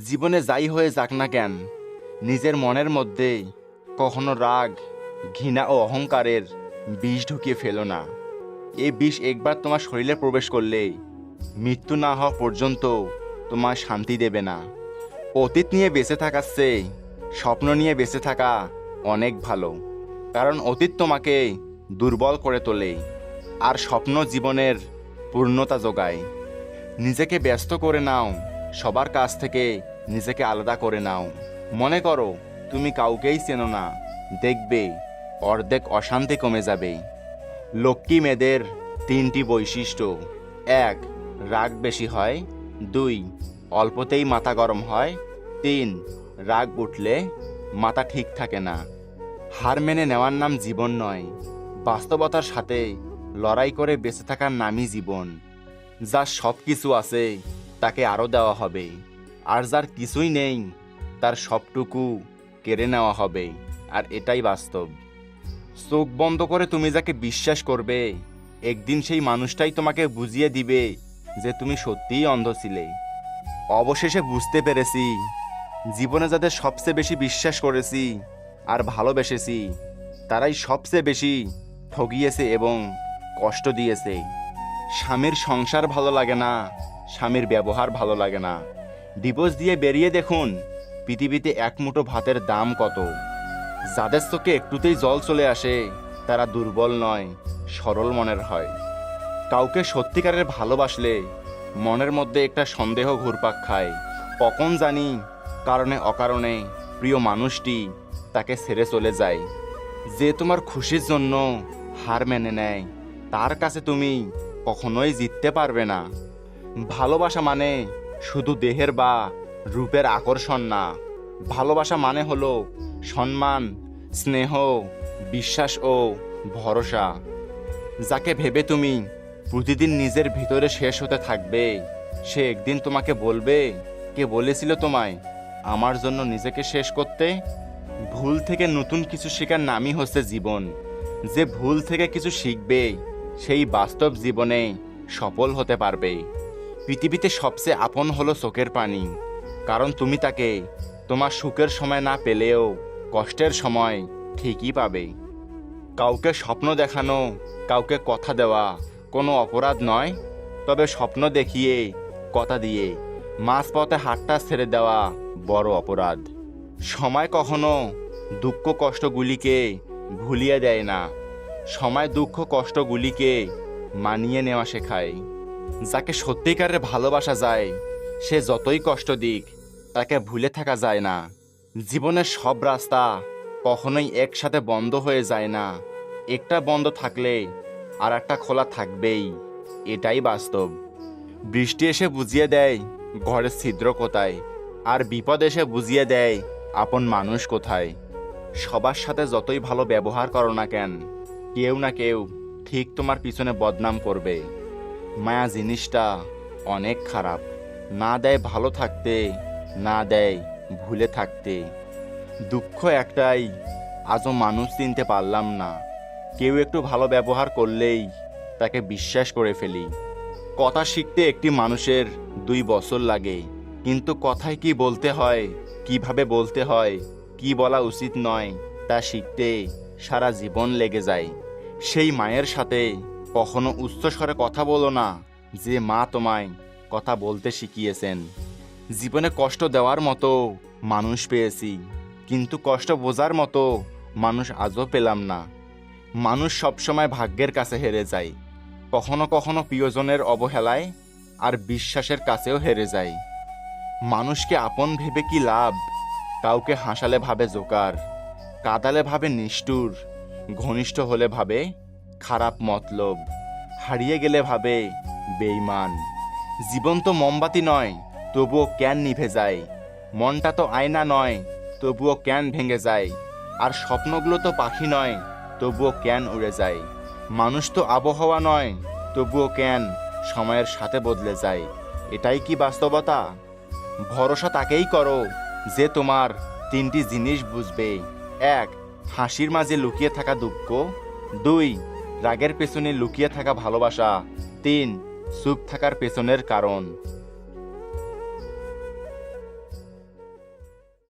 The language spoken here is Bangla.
জীবনে যাই হয়ে যাক না কেন, নিজের মনের মধ্যে কখনো রাগ, ঘৃণা ও অহংকারের বিষ ঢুকিয়ে ফেলো না। এই বিষ একবার তোমার শরীরে প্রবেশ করলে মৃত্যু না হওয়া পর্যন্ত তোমার শান্তি দেবে না। অতীত নিয়ে বেঁচে থাকার চেয়ে স্বপ্ন নিয়ে বেঁচে থাকা অনেক ভালো, কারণ অতীত তোমাকে দুর্বল করে তোলে আর স্বপ্ন জীবনের পূর্ণতা যোগায়। নিজেকে ব্যস্ত করে নাও, সবার কাছ থেকে নিজেকে আলাদা করে নাও। মনে করো তুমি কাউকেই চেনো না, দেখবে অর্ধেক অশান্তি কমে যাবে। লক্ষ্মী মেয়েদের 3টি বৈশিষ্ট্য: 1. রাগ বেশি হয়। 2. অল্পতেই মাথা গরম হয়। 3. রাগ উঠলে মাথা ঠিক থাকে না। হার মেনে নেওয়ার নাম জীবন নয়, বাস্তবতার সাথে লড়াই করে বেঁচে থাকার নামই জীবন। যার সব কিছু আছে তাকে আরও দেওয়া হবে, আর যার কিছুই নেই তার সবটুকু কেড়ে নেওয়া হবে, আর এটাই বাস্তব। চোখ বন্ধ করে তুমি যাকে বিশ্বাস করবে, একদিন সেই মানুষটাই তোমাকে বুঝিয়ে দিবে যে তুমি সত্যিই অন্ধ ছিলে। অবশেষে বুঝতে পেরেছি, জীবনে যাদের সবচেয়ে বেশি বিশ্বাস করেছি আর ভালোবেসেছি, তারাই সবচেয়ে বেশি ঠগিয়েছে এবং কষ্ট দিয়েছে। স্বামীর সংসার ভালো লাগে না, স্বামীর ব্যবহার ভালো লাগে না, ডিভোর্স দিয়ে বেরিয়ে দেখুন পৃথিবীতে এক মুঠো ভাতের দাম কত। যাদের চোখে একটুতেই জল চলে আসে তারা দুর্বল নয়, সরল মনের হয়। কাউকে সত্যিকারের ভালোবাসলে মনের মধ্যে একটা সন্দেহ ঘুরপাক খায়, কখন জানি কারণে অকারণে প্রিয় মানুষটি তাকে ছেড়ে চলে যায়। যে তোমার খুশির জন্য হার মেনে নেয়, তার কাছে তুমি কখনোই জিততে পারবে না। ভালোবাসা মানে শুধু দেহের বা রূপের আকর্ষণ না, ভালোবাসা মানে হলো সম্মান, স্নেহ, বিশ্বাস ও ভরসা। যাকে ভেবে তুমি প্রতিদিন নিজের ভিতরে শেষ হতে থাকবে, সে একদিন তোমাকে বলবে, কে বলেছিল তোমায় আমার জন্য নিজেকে শেষ করতে? ভুল থেকে নতুন কিছু শেখার নামই হচ্ছে জীবন। যে ভুল থেকে কিছু শিখবে সেই বাস্তব জীবনে সফল হতে পারবে। পৃথিবীতে সবচেয়ে আপন হলো চোখের পানি, কারণ তুমি তাকে তোমার সুখের সময় না পেলেও কষ্টের সময় ঠিকই পাবে। কাউকে স্বপ্ন দেখানো, কাউকে কথা দেওয়া কোনো অপরাধ নয়, তবে স্বপ্ন দেখিয়ে কথা দিয়ে মাঝপথে হাতটা ছেড়ে দেওয়া বড় অপরাধ। সময় কখনো দুঃখ কষ্টগুলিকে ভুলিয়ে দেয় না, সময় দুঃখ কষ্টগুলিকে মানিয়ে নেওয়া শেখায়। যাকে সত্যিকারের ভালোবাসা যায়, সে যতই কষ্ট দিক তাকে ভুলে থাকা যায় না। জীবনের সব রাস্তা কখনোই একসাথে বন্ধ হয়ে যায় না, একটা বন্ধ থাকলে আর একটা খোলা থাকবেই, এটাই বাস্তব। বৃষ্টি এসে বুঝিয়ে দেয় ঘরের ছিদ্র কোথায়, আর বিপদ এসে বুঝিয়ে দেয় আপন মানুষ কোথায়। সবার সাথে যতই ভালো ব্যবহার করো না কেন, কেউ না কেউ ঠিক তোমার পিছনে বদনাম করবে। মায়া জিনিসটা অনেক খারাপ, না দেয় ভালো থাকতে, না দেয় ভুলে থাকতে। দুঃখ একটাই, আজও মানুষ চিনতে পারলাম না। কেউ একটু ভালো ব্যবহার করলেই তাকে বিশ্বাস করে ফেলি। কথা শিখতে একটি মানুষের 2 বছর লাগে, কিন্তু কথায় কি বলতে হয়, কিভাবে বলতে হয়, কি বলা উচিত নয়, তা শিখতে সারা জীবন লেগে যায়। সেই মায়ের সাথে কখনো উচ্চস্বরে কথা বলো না, যে মা তোমায় কথা বলতে শিখিয়েছেন। জীবনে কষ্ট দেওয়ার মতো মানুষ পেয়েছি, কিন্তু কষ্ট বোঝার মতো মানুষ আজও পেলাম না। মানুষ সবসময় ভাগ্যের কাছে হেরে যায়, কখনো কখনো প্রিয়জনের অবহেলায় আর বিশ্বাসের কাছেও হেরে যায়। মানুষকে আপন ভেবে কি লাভ? কাউকে হাসালে ভাবে জোকার, কাঁদালে ভাবে নিষ্ঠুর, ঘনিষ্ঠ হলে ভাবে খারাপ মতলব, হারিয়ে গেলে ভাবে বেঈমান। জীবন তো মোমবাতি নয়, তবুও কেন নিভে যায়? মনটা তো আয়না নয়, তবুও কেন ভেঙে যায়? আর স্বপ্নগুলো তো পাখি নয়, তবুও কেন উড়ে যায়? মানুষ তো আবহাওয়া নয়, তবুও কেন সময়ের সাথে বদলে যায়? এটাই কি বাস্তবতা? ভরসা তাকেই করো যে তোমার 3টি জিনিস বুঝবে: 1. হাসির মাঝে লুকিয়ে থাকা দুঃখ। 2. রাগের পেছনে লুকিয়ে থাকা ভালোবাসা। 3. চুপ থাকার পেছনের কারণ।